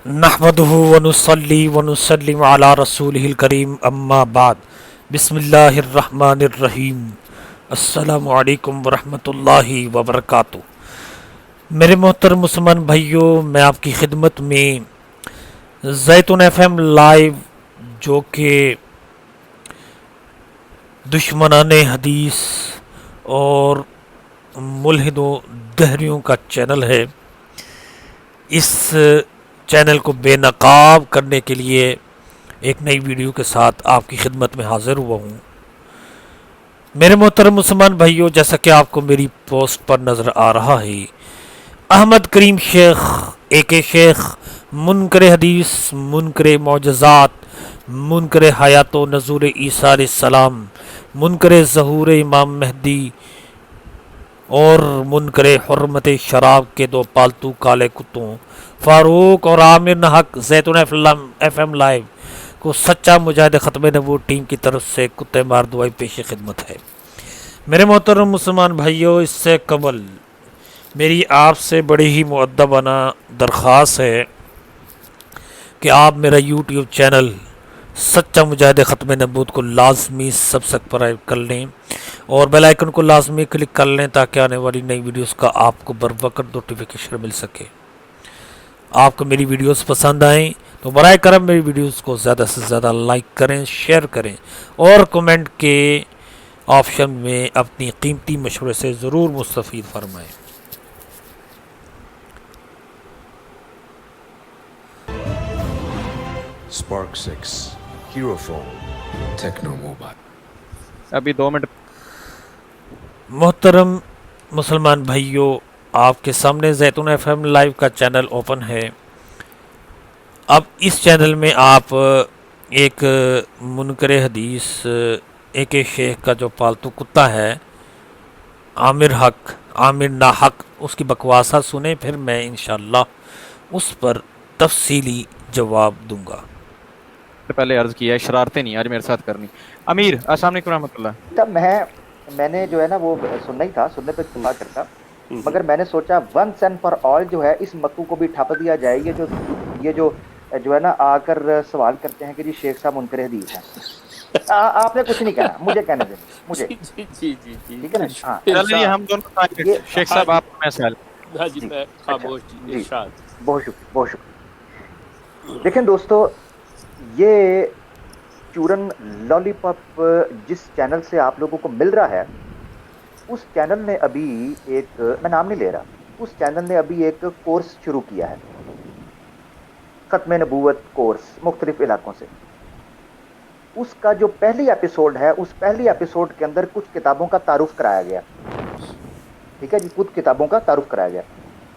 نحمده ونصلي ونسلم على رسوله الكريم اما بعد بسم اللہ الرحمن الرحیم السلام علیکم ورحمۃ اللہ وبرکاتہ۔ میرے محترم مسلمان بھائیوں، میں آپ کی خدمت میں زیتون ایف ایم لائیو جو کہ دشمنان حدیث اور ملحدوں دہریوں کا چینل ہے، اس چینل کو بے نقاب کرنے کے لیے ایک نئی ویڈیو کے ساتھ آپ کی خدمت میں حاضر ہوا ہوں۔ میرے محترم مسلمان بھائیوں، جیسا کہ آپ کو میری پوسٹ پر نظر آ رہا ہے، احمد کریم شیخ اے کے شیخ منکر حدیث، منکر معجزات، منکر حیات و نزول عیسیٰ علیہ السلام، منکر ظہور امام مہدی اور منکر حرمت شراب کے دو پالتو کالے کتوں فاروق اور عامر نحق زیتون ایف ایم لائیو کو سچا مجاہد ختم نبوت ٹیم کی طرف سے کتے مار دعائی پیش خدمت ہے۔ میرے محترم مسلمان بھائیوں، اس سے قبل میری آپ سے بڑی ہی مؤدبانہ درخواست ہے کہ آپ میرا یوٹیوب چینل سچا مجاہد ختم نبوت کو لازمی سبسکرائب کر لیں اور بیل آئیکن کو لازمی کلک کر لیں تاکہ آنے والی نئی ویڈیوز کا آپ کو بروقت نوٹیفیکیشن مل سکے۔ آپ کو میری ویڈیوز پسند آئیں تو برائے کرم میری ویڈیوز کو زیادہ سے زیادہ لائک کریں، شیئر کریں اور کمنٹ کے آپشن میں اپنی قیمتی مشورے سے ضرور مستفید فرمائیں۔ Spark 6, Hero Phone, Techno Mobile. ابھی 2 منٹ محترم مسلمان بھائیوں، آپ کے سامنے زیتون ایف ایم لائیو کا چینل اوپن ہے۔ اب اس چینل میں آپ ایک منکر حدیث اے کے شیخ کا جو پالتو کتا ہے عامر ناحق، اس کی بکواسہ سنیں، پھر میں انشاءاللہ اس پر تفصیلی جواب دوں گا۔ پہلے عرض کیا ہے، شرارتیں نہیں آج میرے ساتھ کرنی۔ امیر السلام علیکم رحمۃ اللہ۔ تب میں نے جو ہے نا وہ سننا ہی تھا، سننے پہ اتفاق کرتا، مگر میں نے سوچا ونس اینڈ فار آل جو ہے اس مکو کو بھی ٹھپ دیا جائے۔ یہ جو ہے نا آ کر سوال کرتے ہیں کہ جی شیخ صاحب منکر حدیث ہیں، آپ نے کچھ نہیں کہنا، مجھے کہنے دیں، مجھے ٹھیک ہے نا؟ ہاں چلیے ہم دونوں شیخ صاحب آپ میں سوال۔ جی بہت شکریہ، بہت شکریہ۔ دیکھیں دوستو، یہ چورن لالی پاپ جس چینل سے آپ لوگوں کو مل رہا ہے، اس چینل نے ابھی ایک، میں نام نہیں لے رہا، اس چینل نے ابھی ایک کورس شروع کیا ہے، ختم نبوت کورس مختلف علاقوں سے۔ اس کا جو پہلی ایپیسوڈ ہے، اس پہلی ایپیسوڈ کے اندر کچھ کتابوں کا تعارف کرایا گیا، ٹھیک ہے جی، کچھ کتابوں کا تعارف کرایا گیا۔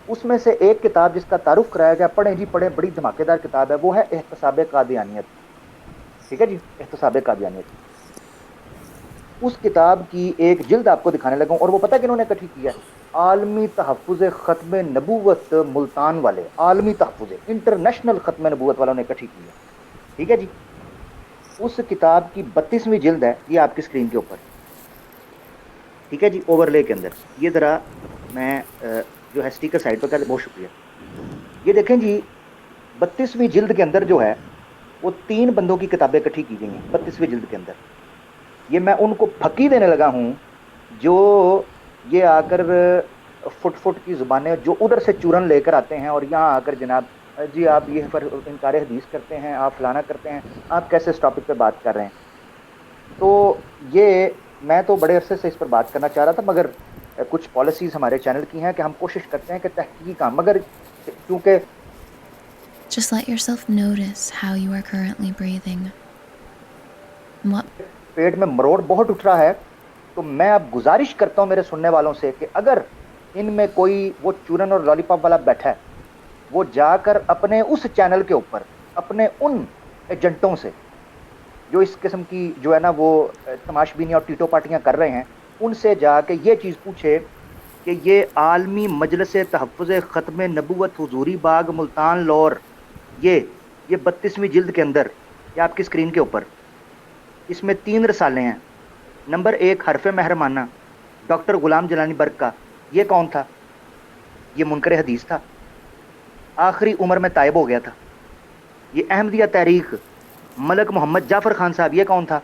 اس میں سے ایک کتاب جس کا تعارف کرایا گیا، پڑھیں جی پڑھیں، بڑی دھماکے دار کتاب ہے، وہ ہے احتساب قادیانیت، ٹھیک ہے جی، احتساب قادیانیت۔ اس کتاب کی ایک جلد آپ کو دکھانے لگا ہوں، اور وہ پتہ ہے کہ انہوں نے اکٹھی کیا ہے؟ عالمی تحفظ ختم نبوت ملتان والے، عالمی تحفظ انٹرنیشنل ختم نبوت والوں نے اکٹھی کی ہے، ٹھیک ہے جی۔ اس کتاب کی 32ویں جلد ہے، یہ آپ کی اسکرین کے اوپر، ٹھیک ہے جی، اوور لے کے اندر۔ یہ ذرا میں جو ہے اسٹیکر سائڈ پہ کر، بہت شکریہ۔ یہ دیکھیں جی، 32ویں جلد کے اندر جو ہے وہ 3 بندوں کی کتابیں اکٹھی کی گئی ہیں 32ویں جلد کے اندر۔ یہ میں ان کو پھکی دینے لگا ہوں جو یہ آ کر فٹ کی زبانیں جو ادھر سے چورن لے کر آتے ہیں اور یہاں آ کر جناب جی آپ یہ انکار حدیث کرتے ہیں، آپ فلانا کرتے ہیں، آپ کیسے اس ٹاپک پہ بات کر رہے ہیں۔ تو یہ میں تو بڑے عرصے سے اس پر بات کرنا چاہ رہا تھا، مگر کچھ پالیسیز ہمارے چینل کی ہیں کہ ہم کوشش کرتے ہیں کہ تحقیق کا، مگر کیونکہ Just let yourself notice how you are currently breathing. What پیٹ میں مروڑ بہت اٹھ رہا ہے، تو میں اب گزارش کرتا ہوں میرے سننے والوں سے کہ اگر ان میں کوئی وہ چورن اور لالی پاپ والا بیٹھا ہے، وہ جا کر اپنے اس چینل کے اوپر اپنے ان ایجنٹوں سے جو اس قسم کی جو ہے نا وہ تماش بینی اور ٹیٹو پارٹیاں کر رہے ہیں، ان سے جا کے یہ چیز پوچھے کہ یہ عالمی مجلس تحفظ ختم نبوت حضوری باغ ملتان لور، یہ 32ویں جلد کے اندر، یہ آپ کی اسکرین کے اوپر، اس میں 3 رسالے ہیں۔ نمبر 1 حرف محرمانہ، ڈاکٹر غلام جلانی برگ کا۔ یہ کون تھا؟ یہ منکر حدیث تھا، آخری عمر میں تائب ہو گیا تھا، یہ احمدیہ تحریک ملک محمد جعفر خان صاحب، یہ کون تھا؟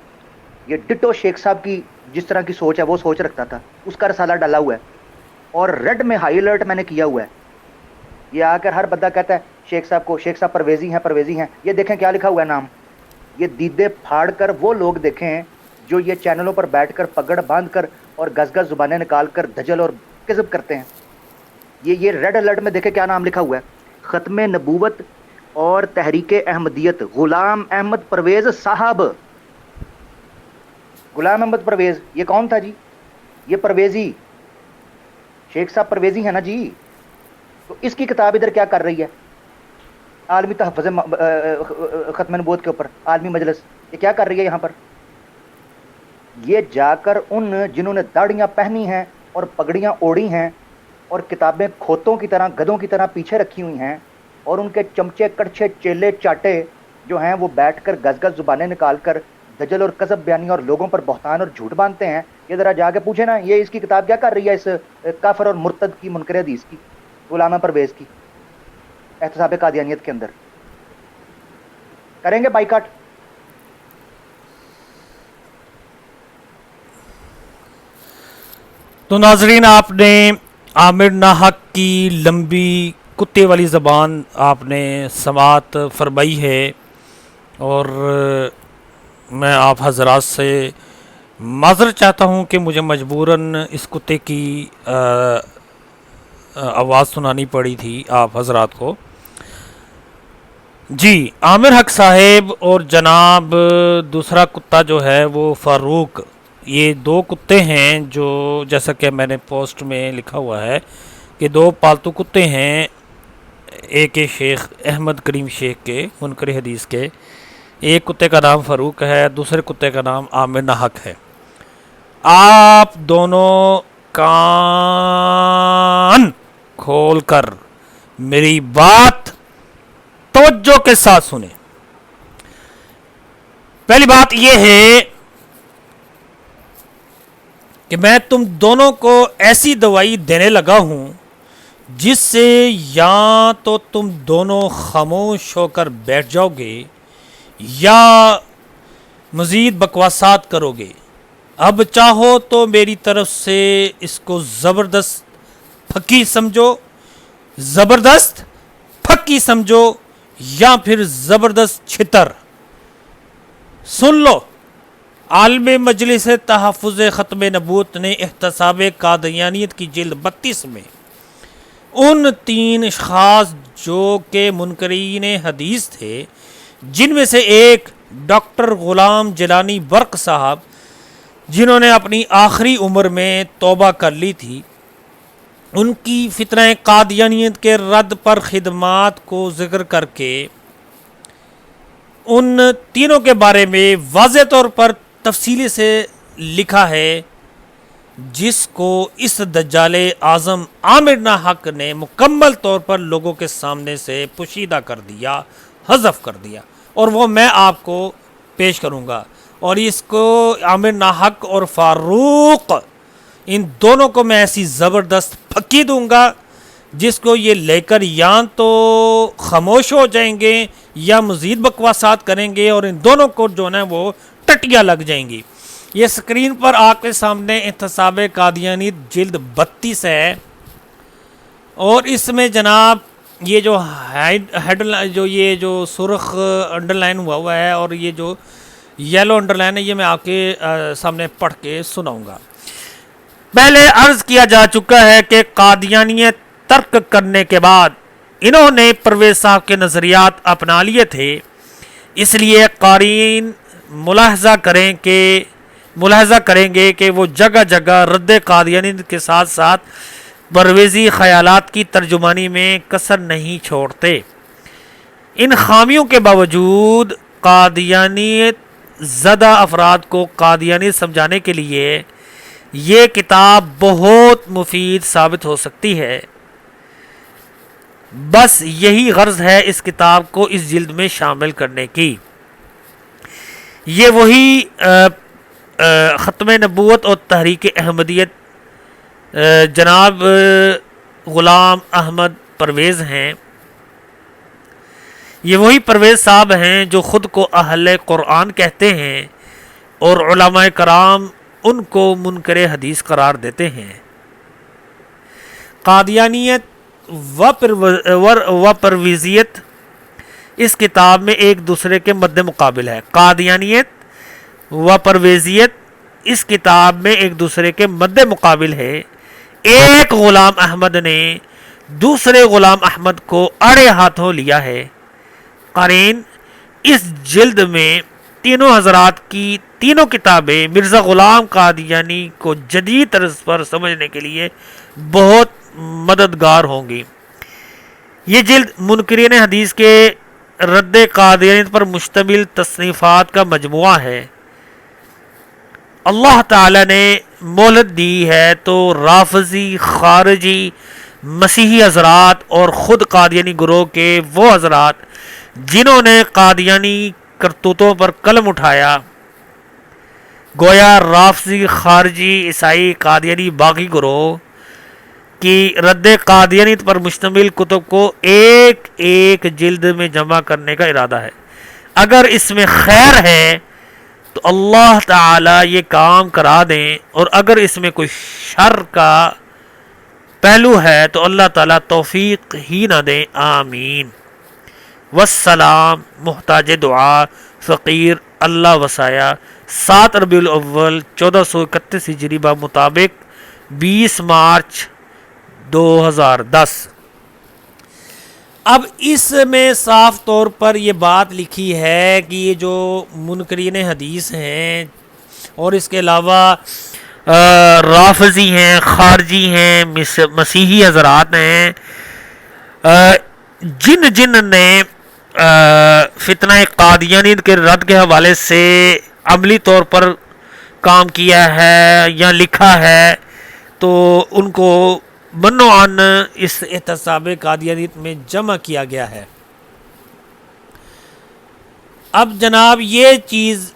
یہ ڈٹو شیخ صاحب کی جس طرح کی سوچ ہے وہ سوچ رکھتا تھا، اس کا رسالہ ڈالا ہوا ہے اور ریڈ میں ہائی الرٹ میں نے کیا ہوا ہے. یہ آ کر ہر بندہ کہتا ہے شیخ صاحب کو، شیخ صاحب پرویزی ہیں پرویزی ہیں. یہ دیکھیں کیا لکھا ہوا ہے نام. یہ دیدے پھاڑ کر وہ لوگ دیکھیں جو یہ چینلوں پر بیٹھ کر پگڑ باندھ کر اور گز گز زبانیں نکال کر دجل اور کذب کرتے ہیں. یہ ریڈ الرٹ میں دیکھیں کیا نام لکھا ہوا ہے. ختم نبوت اور تحریک احمدیت غلام احمد پرویز صاحب. غلام احمد پرویز یہ کون تھا جی؟ یہ پرویزی شیخ صاحب پرویزی ہے نا جی. تو اس کی کتاب ادھر کیا کر رہی ہے؟ عالمی تحفظ ختم نبوت کے اوپر عالمی مجلس، یہ کیا کر رہی ہے یہاں پر؟ یہ جا کر ان جنہوں نے داڑیاں پہنی ہیں اور پگڑیاں اوڑھی ہیں اور کتابیں کھوتوں کی طرح گدھوں کی طرح پیچھے رکھی ہوئی ہیں اور ان کے چمچے کڑچھے چیلے چاٹے جو ہیں وہ بیٹھ کر گز گز زبانیں نکال کر دجل اور کذب بیانی اور لوگوں پر بہتان اور جھوٹ باندھتے ہیں. یہ ذرا جا کے پوچھیں نا یہ اس کی کتاب کیا کر رہی ہے اس کافر اور مرتد کی منکر حدیث کی، غلام پرویز کی، احتساب قادیانیت کے اندر. کریں گے بائیکاٹ؟ تو ناظرین، آپ نے عامر ناحق کی لمبی کتے والی زبان آپ نے سماعت فرمائی ہے، اور میں آپ حضرات سے معذرت چاہتا ہوں کہ مجھے مجبوراً اس کتے کی آواز سنانی پڑی تھی آپ حضرات کو. جی، عامر حق صاحب اور جناب دوسرا کتا جو ہے وہ فاروق، یہ دو کتے ہیں جو جیسا کہ میں نے پوسٹ میں لکھا ہوا ہے کہ دو پالتو کتے ہیں، ایک شیخ احمد کریم شیخ کے منکر حدیث کے. ایک کتے کا نام فاروق ہے، دوسرے کتے کا نام عامر ناحق ہے. آپ دونوں کان کھول کر میری بات توجہ کے ساتھ سنیں. پہلی بات یہ ہے کہ میں تم دونوں کو ایسی دوائی دینے لگا ہوں جس سے یا تو تم دونوں خاموش ہو کر بیٹھ جاؤ گے یا مزید بکواسات کرو گے. اب چاہو تو میری طرف سے اس کو زبردست پھکی سمجھو، زبردست پھکی سمجھو، یا پھر زبردست چھتر. سن لو، عالم مجلس تحفظ ختم نبوت نے احتساب قادیانیت کی جلد 32 میں ان 3 اشخاص جو کہ منکرین حدیث تھے، جن میں سے ایک ڈاکٹر غلام جیلانی برق صاحب جنہوں نے اپنی آخری عمر میں توبہ کر لی تھی، ان کی فتنہ قادیانیت کے رد پر خدمات کو ذکر کر کے ان تینوں کے بارے میں واضح طور پر تفصیلی سے لکھا ہے، جس کو اس دجال اعظم عامر ناحق نے مکمل طور پر لوگوں کے سامنے سے پوشیدہ کر دیا، حذف کر دیا، اور وہ میں آپ کو پیش کروں گا. اور اس کو عامر ناحق اور فاروق، ان دونوں کو میں ایسی زبردست پھکی دوں گا جس کو یہ لے کر یا تو خاموش ہو جائیں گے یا مزید بکواسات کریں گے، اور ان دونوں کو جو ہے وہ ٹٹیاں لگ جائیں گی. یہ سکرین پر آپ کے سامنے احتساب قادیانیت جلد 32 ہے، اور اس میں جناب یہ جو یہ جو سرخ انڈر لائن ہوا ہے اور یہ جو یلو انڈر لائن ہے، یہ میں آپ کے سامنے پڑھ کے سناؤں گا. پہلے عرض کیا جا چکا ہے کہ قادیانیت ترک کرنے کے بعد انہوں نے پرویز صاحب کے نظریات اپنا لیے تھے. اس لیے قارئین ملاحظہ کریں گے کہ وہ جگہ جگہ رد قادیانیت کے ساتھ ساتھ پرویزی خیالات کی ترجمانی میں کسر نہیں چھوڑتے. ان خامیوں کے باوجود قادیانیت زدہ افراد کو قادیانیت سمجھانے کے لیے یہ کتاب بہت مفید ثابت ہو سکتی ہے. بس یہی غرض ہے اس کتاب کو اس جلد میں شامل کرنے کی. یہ وہی ختم نبوت اور تحریک احمدیت جناب غلام احمد پرویز ہیں. یہ وہی پرویز صاحب ہیں جو خود کو اہل قرآن کہتے ہیں اور علماء کرام ان کو منکر حدیث قرار دیتے ہیں۔ قادیانیت و پرویزیت اس کتاب میں ایک دوسرے کے مد مقابل ہے۔ قادیانیت و پرویزیت اس کتاب میں ایک دوسرے کے مد مقابل ہے۔ ایک غلام احمد نے دوسرے غلام احمد کو اڑے ہاتھوں لیا ہے۔ قارئین، اس جلد میں تینوں حضرات کی تینوں کتابیں مرزا غلام قادیانی کو جدید طرز پر سمجھنے کے لیے بہت مددگار ہوں گی۔ یہ جلد منکرین حدیث کے رد قادیانیت پر مشتمل تصنیفات کا مجموعہ ہے۔ اللہ تعالی نے مہلت دی ہے تو رافضی، خارجی، مسیحی حضرات اور خود قادیانی گروہ کے وہ حضرات جنہوں نے قادیانی کرتوتوں پر قلم اٹھایا، گویا رافضی، خارجی، عیسائی، قادیانی باغی گروہ کی رد قادیانیت پر مشتمل کتب کو ایک ایک جلد میں جمع کرنے کا ارادہ ہے۔ اگر اس میں خیر ہے تو اللہ تعالی یہ کام کرا دیں، اور اگر اس میں کوئی شر کا پہلو ہے تو اللہ تعالی توفیق ہی نہ دیں، آمین۔ والسلام، محتاج دعا، فقیر، اللہ وسایا، 7 ربیع الاول 1431 ہجری مطابق 20 مارچ 2010۔ اب اس میں صاف طور پر یہ بات لکھی ہے کہ یہ جو منکرین حدیث ہیں اور اس کے علاوہ رافضی ہیں، خارجی ہیں، مسیحی حضرات ہیں، جن نے فتنہ قادیانیت کے رد کے حوالے سے عملی طور پر کام کیا ہے یا لکھا ہے، تو ان کو منوعاً اس احتساب قادیانیت میں جمع کیا گیا ہے۔ اب جناب یہ چیز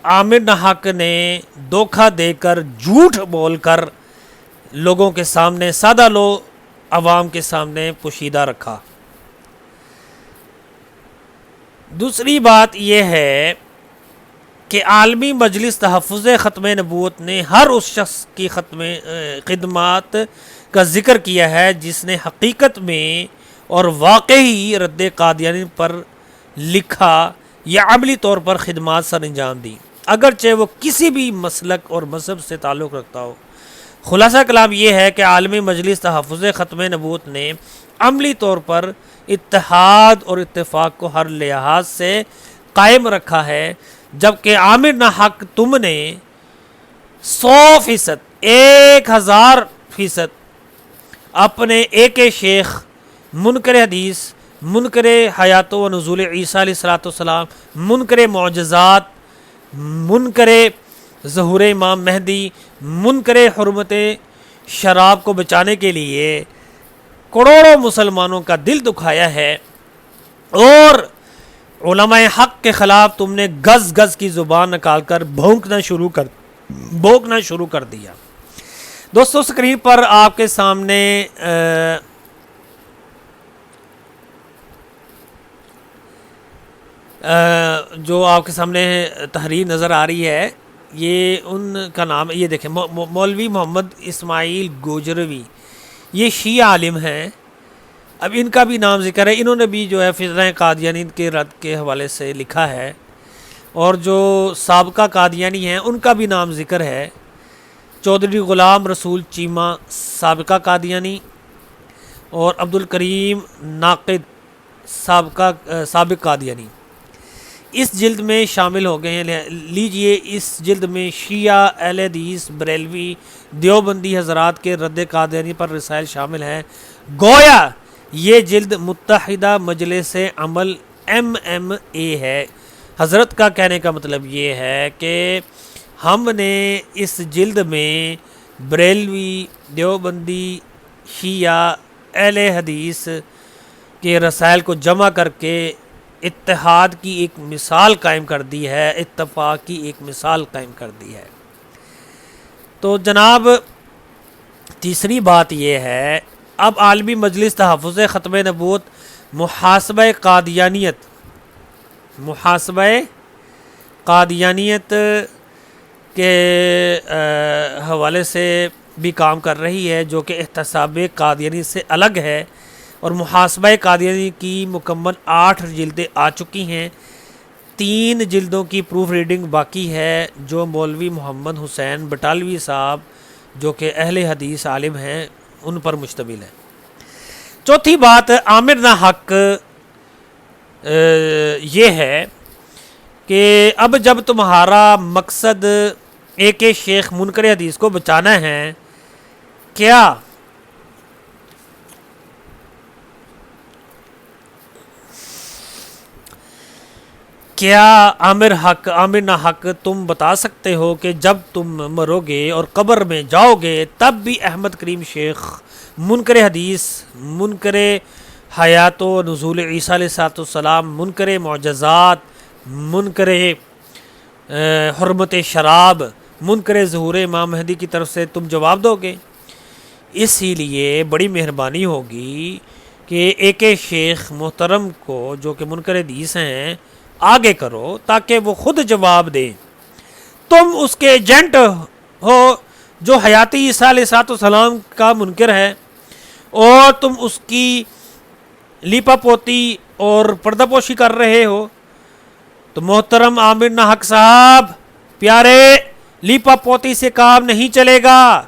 عامر نحق نے دھوکہ دے کر، جھوٹ بول کر لوگوں کے سامنے، سادہ عوام کے سامنے پوشیدہ رکھا۔ دوسری بات یہ ہے کہ عالمی مجلس تحفظ ختم نبوت نے ہر اس شخص کی خدمات کا ذکر کیا ہے جس نے حقیقت میں اور واقعی رد قادیانی پر لکھا یا عملی طور پر خدمات سر انجام دی، اگرچہ وہ کسی بھی مسلک اور مذہب سے تعلق رکھتا ہو۔ خلاصہ کلام یہ ہے کہ عالمی مجلس تحفظ ختم نبوت نے عملی طور پر اتحاد اور اتفاق کو ہر لحاظ سے قائم رکھا ہے، جبکہ عامر نحق تم نے 100%، 1000% اپنے ایک شیخ، منکر حدیث، منکر حیات و نزول عیسیٰ علیہ السلام، منکر معجزات، منکر ظہور امام مہدی، منکر حرمت شراب کو بچانے کے لیے کروڑوں مسلمانوں کا دل دکھایا ہے، اور علماء حق کے خلاف تم نے گز گز کی زبان نکال کر بھونکنا شروع کر دیا۔ دوستو، اسکرین پر آپ کے سامنے جو آپ کے سامنے تحریر نظر آ رہی ہے، یہ ان کا نام ہے، یہ دیکھیں، مولوی محمد اسماعیل گوجروی، یہ شیعہ عالم ہیں۔ اب ان کا بھی نام ذکر ہے، انہوں نے بھی جو ہے فتنہ قادیانیت کے رد کے حوالے سے لکھا ہے، اور جو سابقہ قادیانی ہیں ان کا بھی نام ذکر ہے، چودھری غلام رسول چیمہ سابقہ قادیانی، اور عبدالکریم ناقد سابق قادیانی اس جلد میں شامل ہو گئے ہیں۔ لیجئے، اس جلد میں شیعہ، اہل حدیث، بریلوی، دیوبندی حضرات کے رد قادیانی پر رسائل شامل ہیں۔ گویا یہ جلد متحدہ مجلس عمل MMA ہے۔ حضرت کا کہنے کا مطلب یہ ہے کہ ہم نے اس جلد میں بریلوی، دیوبندی، شیعہ، اہل حدیث کے رسائل کو جمع کر کے اتحاد کی ایک مثال قائم کر دی ہے، اتفاق کی ایک مثال قائم کر دی ہے۔ تو جناب، تیسری بات یہ ہے، اب عالمی مجلس تحفظ ختم نبوت محاسبہ قادیانیت کے حوالے سے بھی کام کر رہی ہے، جو کہ احتساب قادیانی سے الگ ہے، اور محاسبہ قادیانی کی مکمل 8 جلدیں آ چکی ہیں، 3 جلدوں کی پروف ریڈنگ باقی ہے جو مولوی محمد حسین بٹالوی صاحب جو کہ اہل حدیث عالم ہیں ان پر مشتمل ہے۔ چوتھی بات عامر نہ حق یہ ہے کہ اب جب تمہارا مقصد ایک شیخ منکر حدیث کو بچانا ہے، کیا عامر نہ حق تم بتا سکتے ہو کہ جب تم مرو گے اور قبر میں جاؤ گے تب بھی احمد کریم شیخ منکر حدیث، منکر حیات و نزول عیسیٰ علیہ السلام، منکر معجزات، منکر حرمت شراب، منکر ظہور امام مہدی کی طرف سے تم جواب دو گے؟ اسی لیے بڑی مہربانی ہوگی کہ ایک شیخ محترم کو جو کہ منکر حدیث ہیں آگے کرو تاکہ وہ خود جواب دیں۔ تم اس کے ایجنٹ ہو جو حیاتی عیسیٰ علیہ السلام کا منکر ہے، اور تم اس کی لیپا پوتی اور پردہ پوشی کر رہے ہو، تو محترم عامر نہ حق صاحب پیارے، لیپا پوتی سے کام نہیں چلے گا،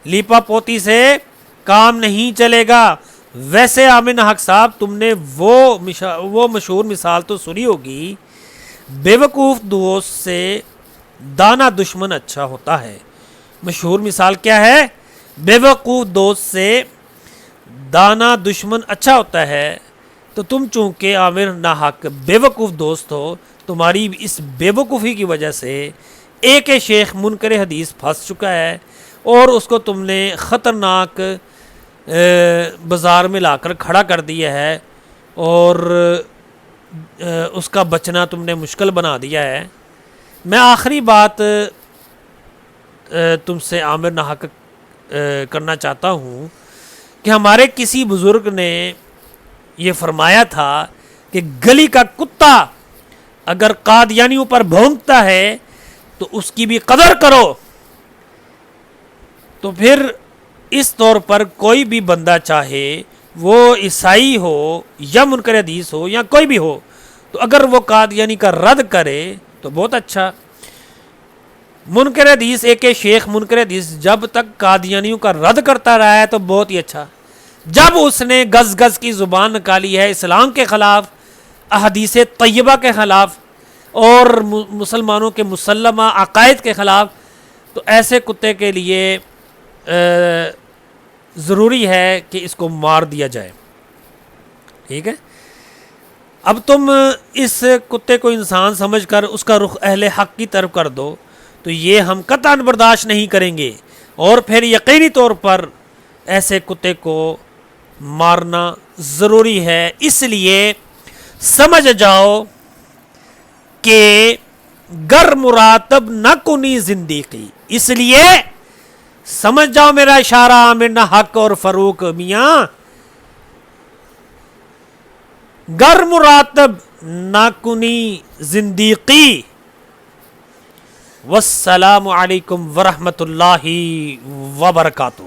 لیپا پوتی سے کام نہیں چلے گا۔ ویسے عامر نہ حق صاحب تم نے وہ مشہور مثال تو سنی ہوگی، بے وقوف دوست سے دانا دشمن اچھا ہوتا ہے۔ مشہور مثال کیا ہے؟ بے وقوف دوست سے دانا دشمن اچھا ہوتا ہے۔ تو تم چونکہ عامر نہ حق بے وقوف دوست ہو، تمہاری اس بے وقوفی کی وجہ سے ایک شیخ منکر حدیث پھنس چکا ہے، اور اس کو تم نے خطرناک بازار میں لا کر کھڑا کر دیا ہے، اور اس کا بچنا تم نے مشکل بنا دیا ہے۔ میں آخری بات تم سے عامر نہ حق کرنا چاہتا ہوں کہ ہمارے کسی بزرگ نے یہ فرمایا تھا کہ گلی کا کتا اگر قادیانیوں پر بھونکتا ہے تو اس کی بھی قدر کرو۔ تو پھر اس طور پر کوئی بھی بندہ چاہے وہ عیسائی ہو یا منکر حدیث ہو یا کوئی بھی ہو، تو اگر وہ قادیانی کا رد کرے تو بہت اچھا۔ منکر حدیث ایک شیخ منکر حدیث جب تک قادیانیوں کا رد کرتا رہا ہے تو بہت ہی اچھا۔ جب اس نے گز گز کی زبان نکالی ہے اسلام کے خلاف، احادیث طیبہ کے خلاف، اور مسلمانوں کے مسلمہ عقائد کے خلاف، تو ایسے کتے کے لیے ضروری ہے کہ اس کو مار دیا جائے۔ ٹھیک ہے، اب تم اس کتے کو انسان سمجھ کر اس کا رخ اہل حق کی طرف کر دو تو یہ ہم قطعاً برداشت نہیں کریں گے، اور پھر یقینی طور پر ایسے کتے کو مارنا ضروری ہے۔ اس لیے سمجھ جاؤ کہ گر مراتب نہ کنی زندگی، اس لیے سمجھ جاؤ میرا اشارہ عامر نہ حق اور فاروق میاں، گر مراتب نہ کنی زندگی۔ والسلام علیکم ورحمۃ اللہ وبرکاتہ۔